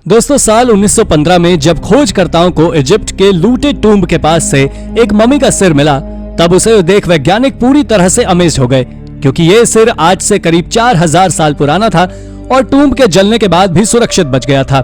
दोस्तों साल 1915 में जब खोजकर्ताओं को इजिप्ट के लूटे टूम्ब के पास से एक मम्मी का सिर मिला, तब उसे देख वैज्ञानिक पूरी तरह से अमेज हो गए, क्योंकि ये सिर आज से करीब 4000 साल पुराना था और टूम्ब के जलने के बाद भी सुरक्षित बच गया था।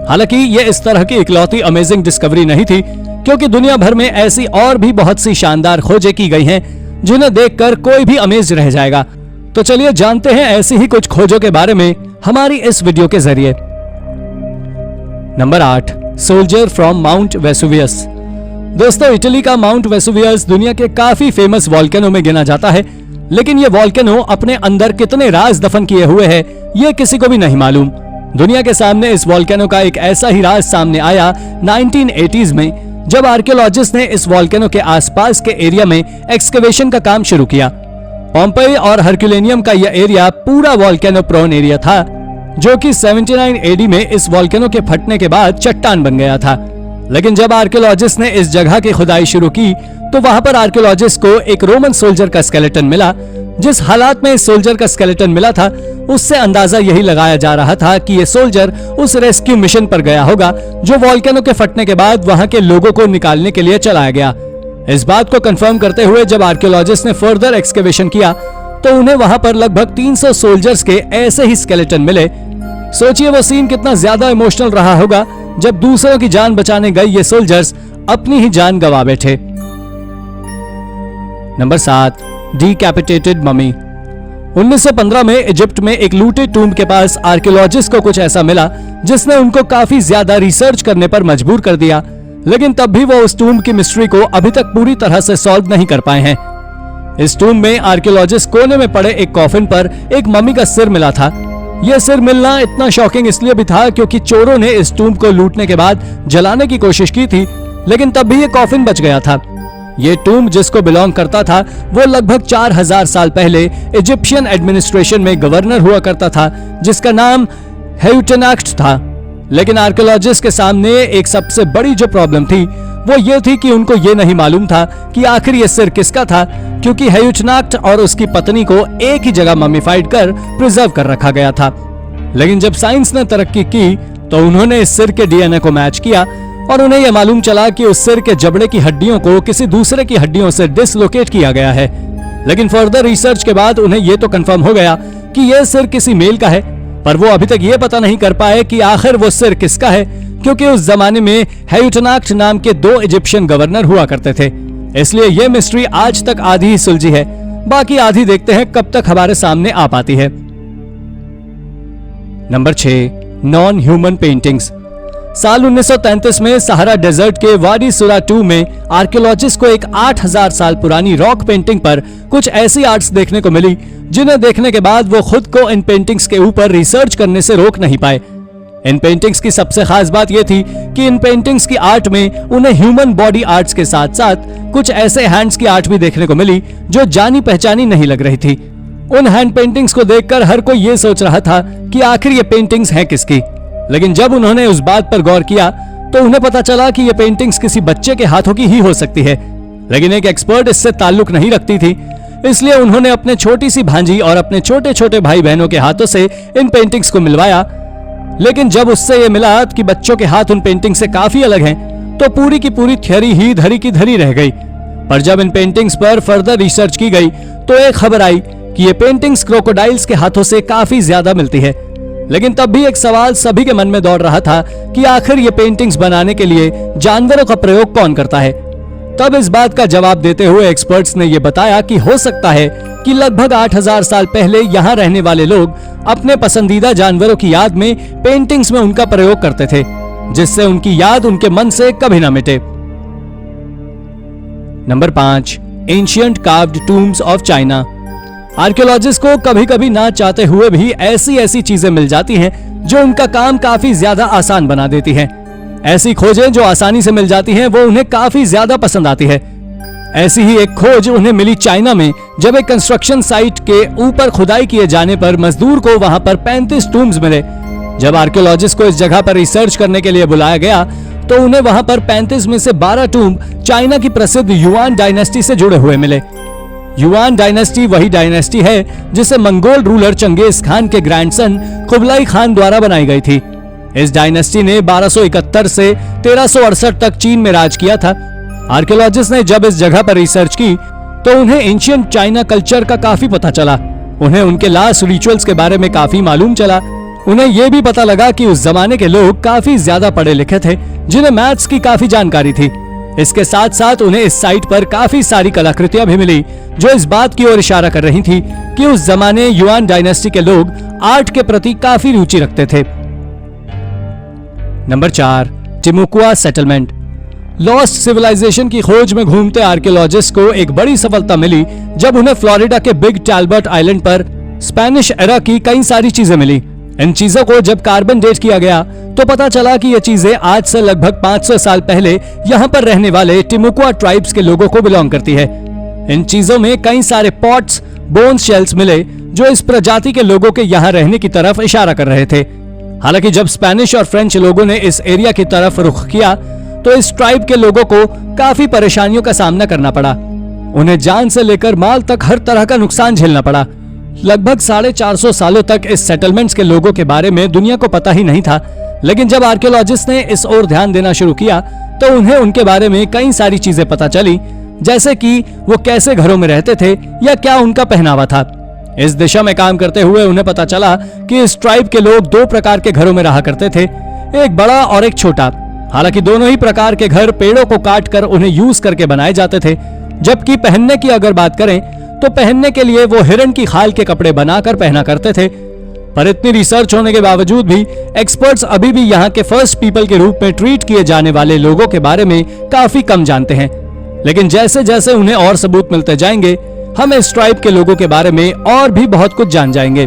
हालांकि ये इस तरह की इकलौती अमेजिंग डिस्कवरी नहीं थी, क्योंकि दुनिया भर में ऐसी और भी बहुत सी शानदार खोजें की गई हैं जिन्हें देखकर कोई भी अमेज रह जाएगा। तो चलिए जानते हैं ऐसी ही कुछ खोजों के बारे में हमारी इस वीडियो के जरिए। Number 8, soldier from mount Vesuvius. दोस्तों इटली का माउंट वेसुवियस दुनिया के काफी फेमस वॉल्केनो में गिना जाता है, लेकिन ये वॉल्केनो अपने अंदर कितने राज दफन किए हुए है ये किसी को भी नहीं मालूम। दुनिया के सामने इस वॉल्केनो का एक ऐसा ही राज सामने आया 1980s में, जब आर्कियोलॉजिस्ट ने इस वॉल्केनो के आसपास के एरिया में एक्सकवेशन का काम शुरू किया। पोम्पेई और हरक्यूलेनियम का यह एरिया पूरा वॉल्केनो प्रोन एरिया था, जो कि 79 AD में इस वॉल्केनो के फटने के बाद चट्टान बन गया था। लेकिन जब आर्कियोलॉजिस्ट ने इस जगह की खुदाई शुरू की तो वहां पर आर्कियोलॉजिस्ट को एक रोमन सोल्जर का स्केलेटन मिला। जिस हालात में इस सोल्जर का स्केलेटन मिला था, उससे अंदाजा यही लगाया जा रहा था कि ये सोल्जर उस रेस्क्यू मिशन पर गया होगा जो वॉल्केनो के फटने के बाद वहां के लोगों को निकालने के लिए चलाया गया। इस बात को कंफर्म करते हुए जब आर्कियोलॉजिस्ट ने फर्दर एक्सकेवेशन किया तो उन्हें वहां पर लगभग 300 सोल्जर्स के ऐसे ही स्केलेटन मिले। सोचिए वो सीन कितना ज्यादा इमोशनल रहा होगा जब दूसरों की जान बचाने गए ये सोल्जर्स अपनी ही जान गंवा बैठे। Number 7, decapitated mummy. 1915 में इजिप्ट में एक लूटे टूम्ब के पास आर्कियोलॉजिस्ट को कुछ ऐसा मिला जिसने उनको काफी ज्यादा रिसर्च करने पर मजबूर कर दिया, लेकिन तब भी वो उस टूम्ब की मिस्ट्री को अभी तक पूरी तरह से सॉल्व नहीं कर पाए हैं। इस टूम्ब में आर्कियोलॉजिस्ट कोने में पड़े एक कॉफिन पर एक मम्मी का सिर मिला था। यह सिर मिलना इतना शॉकिंग इसलिए भी था क्योंकि चोरों ने इस टूम्ब को लूटने के बाद जलाने की कोशिश की थी, लेकिन तब भी ये कॉफिन बच गया था। ये टूम्ब जिसको बिलोंग करता था वो लगभग 4000 साल पहले इजिप्शियन एडमिनिस्ट्रेशन में गवर्नर हुआ करता था, जिसका नाम हेयुटेनाक्ट था। लेकिन आर्कियोलॉजिस्ट के सामने एक सबसे बड़ी जो प्रॉब्लम थी वो ये थी कि उनको ये नहीं मालूम था कि आखिर ये सिर किसका था, क्योंकि हेयुटेनाक्ट और उसकी पत्नी को एक ही जगह मम्मीफाइड कर प्रिजर्व कर रखा गया था। लेकिन जब साइंस ने तरक्की की तो उन्होंने इस सिर के DNA को मैच किया और उन्हें यह मालूम चला कि उस सिर के जबड़े की हड्डियों को किसी दूसरे की हड्डियों से डिसलोकेट किया गया है। लेकिन फर्दर रिसर्च के बाद उन्हें यह तो कंफर्म हो गया कि यह सिर किसी मेल का है, पर वो अभी तक ये पता नहीं कर पाए कि आखिर वो सिर किसका है, क्योंकि उस जमाने में हेयुटेनाक्ट नाम के 2 इजिप्शियन गवर्नर हुआ करते थे। इसलिए ये मिस्ट्री आज तक आधी ही सुलझी है, बाकी आधी देखते हैं कब तक हमारे सामने आ पाती है। Number 6, non human paintings. साल 1933 में सहारा डेजर्ट के वाडी सुरा 2 में आर्कियोलॉजिस्ट को एक 8000 साल पुरानी रॉक पेंटिंग पर कुछ ऐसी आर्ट्स देखने को मिली जिन्हें देखने के बाद वो खुद को इन पेंटिंग्स के ऊपर रिसर्च करने से रोक नहीं पाए। इन पेंटिंग्स की सबसे खास बात यह थी कि इन पेंटिंग्स की आर्ट में उन्हें ह्यूमन बॉडी आर्ट्स के साथ साथ कुछ ऐसे हैंड्स की आर्ट भी देखने को मिली जो जानी पहचानी नहीं लग रही थी। उन हैंड पेंटिंग्स को देखकर हर कोई ये सोच रहा था कि आखिर ये पेंटिंग्स हैं किसकी, लेकिन जब उन्होंने उस बात पर गौर किया तो उन्हें पता चला कि ये पेंटिंग्स किसी बच्चे के हाथों की ही हो सकती है। लेकिन एक एक्सपर्ट इससे ताल्लुक नहीं रखती थी, इसलिए उन्होंने अपने छोटी सी भांजी और अपने छोटे छोटे भाई बहनों के हाथों से इन पेंटिंग्स को मिलवाया। लेकिन जब उससे ये मिला कि बच्चों के हाथ उन पेंटिंग से काफी अलग हैं, तो पूरी की पूरी थ्योरी ही धरी की धरी रह गई। पर जब इन पेंटिंग्स पर फर्दर रिसर्च की गई तो एक खबर आई कि ये पेंटिंग्स क्रोकोडाइल्स के हाथों से काफी ज्यादा मिलती है। लेकिन तब भी एक सवाल सभी के मन में दौड़ रहा था कि आखिर ये पेंटिंग्स बनाने के लिए जानवरों का प्रयोग कौन करता है। तब इस बात का जवाब देते हुए एक्सपर्ट्स ने यह बताया कि हो सकता है कि लगभग 8000 साल पहले यहाँ रहने वाले लोग अपने पसंदीदा जानवरों की याद में पेंटिंग्स में उनका प्रयोग करते थे, जिससे उनकी याद उनके मन से कभी ना मिटे। Number 5, ancient carved tombs of China. Archaeologist को कभी कभी ना चाहते हुए भी ऐसी ऐसी चीजें मिल जाती हैं जो उनका काम काफी ज्यादा आसान बना देती हैं। ऐसी खोजें जो आसानी से मिल जाती हैं वो उन्हें काफी ज्यादा पसंद आती है। ऐसी ही एक खोज उन्हें मिली चाइना में, जब एक कंस्ट्रक्शन साइट के ऊपर खुदाई किए जाने पर मजदूर को वहां पर 35 टूम्स मिले। जब आर्कियोलॉजिस्ट को इस जगह पर रिसर्च करने के लिए बुलाया गया तो उन्हें वहां पर 35 में से 12 टूम्ब चाइना की प्रसिद्ध युआन डायनेस्टी से जुड़े हुए मिले। युआन डायनेस्टी वही डायनेस्टी है जिसे मंगोल रूलर चंगेज खान के ग्रैंडसन कुबलाई खान द्वारा बनाई गई थी। इस डायनेस्टी ने 1271 से 1368 तक चीन में राज किया था। आर्कियोलॉजिस्ट ने जब इस जगह पर रिसर्च की तो उन्हें एंशिएंट चाइना कल्चर का काफी पता चला। उन्हें उनके लास्ट रिचुअल्स के बारे में काफी मालूम चला। उन्हें यह भी पता लगा कि उस जमाने के लोग काफी ज्यादा पढ़े लिखे थे, जिन्हें मैथ्स की काफी जानकारी थी। इसके साथ साथ उन्हें इस साइट पर काफी सारी कलाकृतियां भी मिली जो इस बात की ओर इशारा कर रही थी कि उस जमाने युआन डायनेस्टी के लोग आर्ट के प्रति काफी रुचि रखते थे। Number 4, Timucua settlement. Lost civilisation की खोज में घूमते आर्कियोलॉजिस्ट को एक बड़ी सफलता मिली जब उन्हें फ्लोरिडा के बिग टैल्बर्ट आइलैंड पर स्पेनिश एरा की कई सारी चीजें मिली। इन चीजों को जब कार्बन डेट किया गया तो पता चला कि ये चीजें आज से लगभग 500 साल पहले यहाँ पर रहने वाले टिमुकुआ ट्राइब्स के लोगों को बिलोंग करती है। इन चीजों में कई सारे पॉट्स, बोन शेल्स मिले जो इस प्रजाति के लोगों के यहाँ रहने की तरफ इशारा कर रहे थे। हालांकि जब स्पेनिश और फ्रेंच लोगों ने इस एरिया की तरफ रुख किया तो इस ट्राइब के लोगों को काफी परेशानियों का सामना करना पड़ा। उन्हें जान से लेकर माल तक हर तरह का नुकसान झेलना पड़ा। लगभग 450 सालों तक इस सेटलमेंट्स के लोगों के बारे में दुनिया को पता ही नहीं था, लेकिन जब आर्कियोलॉजिस्ट ने इस ओर ध्यान देना शुरू किया तो उन्हें उनके बारे में कई सारी चीजें पता चली, जैसे कि वो कैसे घरों में रहते थे या क्या उनका पहनावा था। इस दिशा में काम करते हुए उन्हें पता चला कि इस ट्राइब के लोग 2 प्रकार के घरों में रहा करते थे, एक बड़ा और एक छोटा। हालांकि दोनों ही प्रकार के घर पेड़ों को काटकर उन्हें यूज करके बनाए जाते थे, जबकि पहनने की अगर बात करें तो पहनने के लिए वो हिरन की खाल के कपड़े बनाकर पहना करते थे। पर इतनी रिसर्च होने के बावजूद भी एक्सपर्ट्स अभी भी यहाँ के फर्स्ट पीपल के रूप में ट्रीट किए जाने वाले लोगों के बारे में काफी कम जानते हैं। लेकिन जैसे जैसे उन्हें और सबूत मिलते जाएंगे हम इस ट्राइब के लोगों के बारे में और भी बहुत कुछ जान जाएंगे।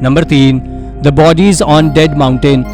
Number 3, the bodies on dead mountain.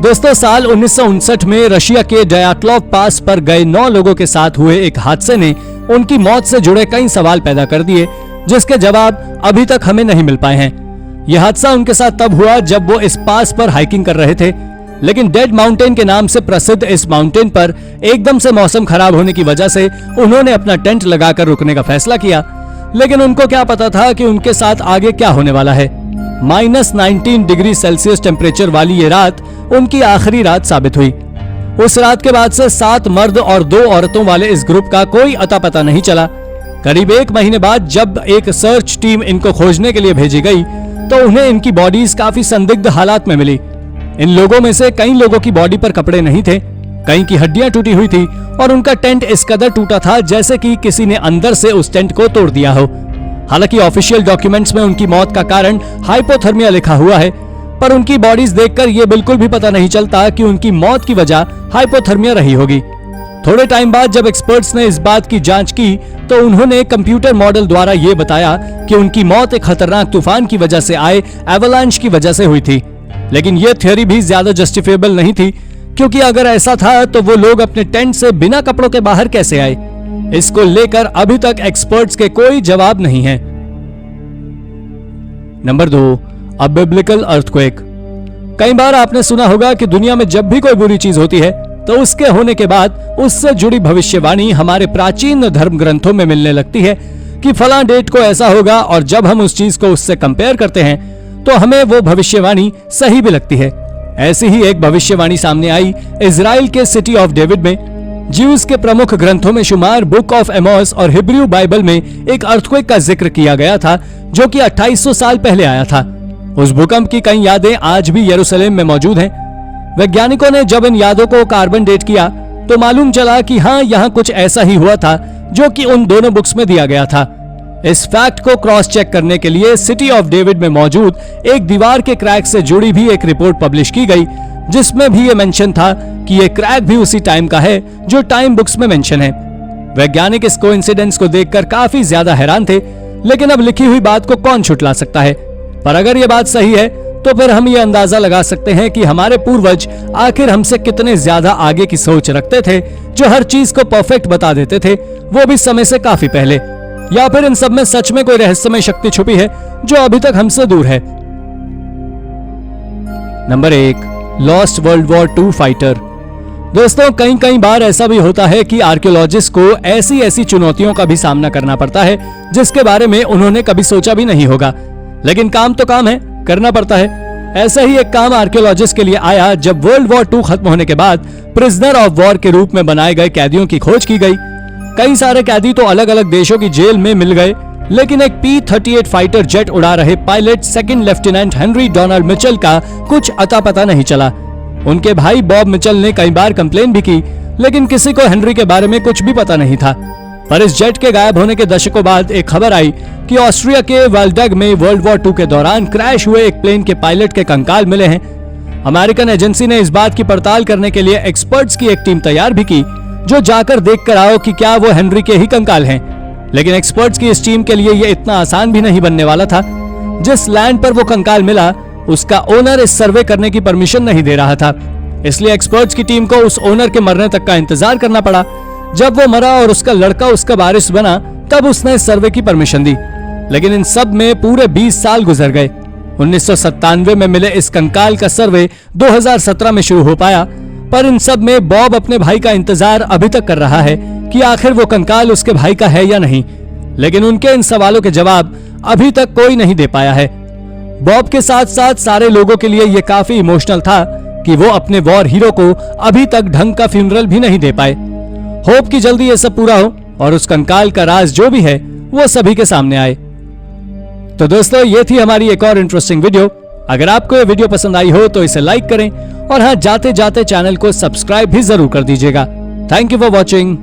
दोस्तों, साल 1959 में रशिया के डयाटलॉव पास पर गए 9 लोगों के साथ हुए एक हादसे ने उनकी मौत से जुड़े कई सवाल पैदा कर दिए, जिसके जवाब अभी तक हमें नहीं मिल पाए हैं। यह हादसा उनके साथ तब हुआ जब वो इस पास पर हाइकिंग कर रहे थे, लेकिन डेड माउंटेन के नाम से प्रसिद्ध इस माउंटेन पर एकदम से मौसम खराब होने की वजह से उन्होंने अपना टेंट लगाकर रुकने का फैसला किया। लेकिन उनको क्या पता था कि उनके साथ आगे क्या होने वाला है। -19 डिग्री सेल्सियस टेम्परेचर वाली ये रात उनकी आखिरी रात साबित हुई। उस रात के बाद से 7 मर्द और 2 औरतों वाले इस ग्रुप का कोई अता पता नहीं चला। करीब 1 महीने बाद जब एक सर्च टीम इनको खोजने के लिए भेजी गई तो उन्हें इनकी बॉडीज काफी संदिग्ध हालात में मिली। इन लोगों में से कई लोगों की बॉडी पर कपड़े नहीं थे, कई की हड्डियां टूटी हुई थी और उनका टेंट इस कदर टूटा था जैसे कि किसी ने अंदर से उस टेंट को तोड़ दिया हो। हालांकि ऑफिशियल डॉक्यूमेंट्स में उनकी मौत का कारण हाइपोथर्मिया लिखा हुआ है, पर उनकी बॉडीज देखकर यह बिल्कुल भी पता नहीं चलता कि उनकी मौत की वजह हाइपोथर्मिया रही होगी। थोड़े टाइम बाद जब एक्सपर्ट्स ने इस बात की जांच की तो उन्होंने कंप्यूटर मॉडल द्वारा यह बताया कि उनकी मौत एक खतरनाक तूफान की वजह से आए एवलांच की वजह से हुई थी। लेकिन यह थ्योरी भी ज्यादा जस्टिफिएबल नहीं थी, क्योंकि अगर ऐसा था तो वो लोग अपने टेंट से बिना कपड़ों के बाहर कैसे आए। इसको लेकर अभी तक एक्सपर्ट्स के कोई जवाब नहीं है। नंबर 2, अ बिब्लिकल अर्थक्वेक। कई बार आपने सुना होगा कि दुनिया में जब भी कोई बुरी चीज होती है तो उसके होने के बाद उससे जुड़ी भविष्यवाणी हमारे प्राचीन धर्म ग्रंथों में मिलने लगती है कि फलां डेट को ऐसा होगा, और जब हम उस चीज को उससे कंपेयर करते हैं तो हमें वो भविष्यवाणी सही भी लगती है। ऐसी ही एक भविष्यवाणी सामने आई इजराइल के सिटी ऑफ डेविड में। ज्यूज के प्रमुख ग्रंथों में शुमार बुक ऑफ एमोस और हिब्रू बाइबल में एक अर्थक्वेक का जिक्र किया गया था जो कि 2800 साल पहले आया था। उस भूकंप की कई यादें आज भी यरूशलेम में मौजूद हैं। वैज्ञानिकों ने जब इन यादों को कार्बन डेट किया तो मालूम चला कि हाँ, यहाँ कुछ ऐसा ही हुआ था जो कि उन दोनों बुक्स में दिया गया था। इस फैक्ट को क्रॉस चेक करने के लिए सिटी ऑफ डेविड में मौजूद एक दीवार के क्रैक से जुड़ी भी एक रिपोर्ट पब्लिश की गई, जिसमें भी ये मेंशन था कि ये क्रैक भी उसी टाइम का है जो टाइम बुक्स में मेंशन है। वैज्ञानिक इस कोइंसिडेंस को देखकर काफी ज्यादा हैरान थे, लेकिन अब लिखी हुई बात को कौन छुटला सकता है। पर अगर ये बात सही है तो फिर हम ये अंदाजा लगा सकते हैं कि हमारे पूर्वज आखिर हमसे कितने ज्यादा आगे की सोच रखते थे, जो हर चीज को परफेक्ट बता देते थे, वो भी समय से काफी पहले। या फिर इन सब में सच में कोई रहस्यमय शक्ति छुपी है जो अभी तक हमसे दूर है। Number 1, lost world war 2 fighter. दोस्तों, कई बार ऐसा भी होता है कि आर्कियोलॉजिस्ट को ऐसी चुनौतियों का भी सामना करना पड़ता है जिसके बारे में उन्होंने कभी सोचा भी नहीं होगा, लेकिन काम तो काम है, करना पड़ता है। ऐसा ही एक काम आर्कियोलॉजिस्ट के लिए आया जब वर्ल्ड वॉर 2 खत्म होने के बाद प्रिजनर ऑफ वॉर के रूप में बनाए गए कैदियों की खोज की गई। कई सारे कैदी तो अलग अलग देशों की जेल में मिल गए, लेकिन एक P-38 फाइटर जेट उड़ा रहे pilot second lieutenant Henry Donald Mitchell का कुछ अता पता नहीं चला। उनके भाई बॉब मिचेल ने कई बार कंप्लेन भी की, लेकिन किसी को हेनरी के बारे में कुछ भी पता नहीं था। पर इस जेट के गायब होने के दशकों बाद एक खबर आई कि ऑस्ट्रिया के वाल्डग में वर्ल्ड वॉर 2 के दौरान क्रैश हुए एक प्लेन के पायलट के कंकाल मिले हैं। अमेरिकन एजेंसी ने इस बात की पड़ताल करने के लिए एक्सपर्ट्स की एक टीम तैयार भी की, जो जाकर देख कर आओ कि क्या वो हेनरी के ही कंकाल हैं। लेकिन एक्सपर्ट्स की इस टीम के लिए ये इतना आसान भी नहीं बनने वाला था। जिस लैंड पर वो कंकाल मिला, उसका ओनर इस सर्वे करने की परमिशन नहीं दे रहा था, इसलिए एक्सपर्ट्स की टीम को उस ओनर के मरने तक का इंतजार करना पड़ा। जब वो मरा और उसका लड़का उसका वारिस बना, तब उसने सर्वे की परमिशन दी। लेकिन इन सब में पूरे 20 साल गुजर गए। 1997 में मिले इस कंकाल का सर्वे 2017 में शुरू हो पाया, पर इन सब में बॉब अपने भाई का इंतजार अभी तक कर रहा है कि आखिर वो कंकाल उसके भाई का है या नहीं। लेकिन उनके इन सवालों के जवाब अभी तक कोई नहीं दे पाया है। बॉब के साथ साथ सारे लोगों के लिए ये काफी इमोशनल था कि वो अपने वॉर हीरो को अभी तक ढंग का फ्यूनरल भी नहीं दे पाए। होप कि जल्दी ये सब पूरा हो और उस कंकाल का राज जो भी है वो सभी के सामने आए। तो दोस्तों, ये थी हमारी एक और इंटरेस्टिंग वीडियो। अगर आपको ये वीडियो पसंद आई हो तो इसे लाइक करें और हाँ, जाते जाते चैनल को सब्सक्राइब भी जरूर कर दीजिएगा। Thank you for watching.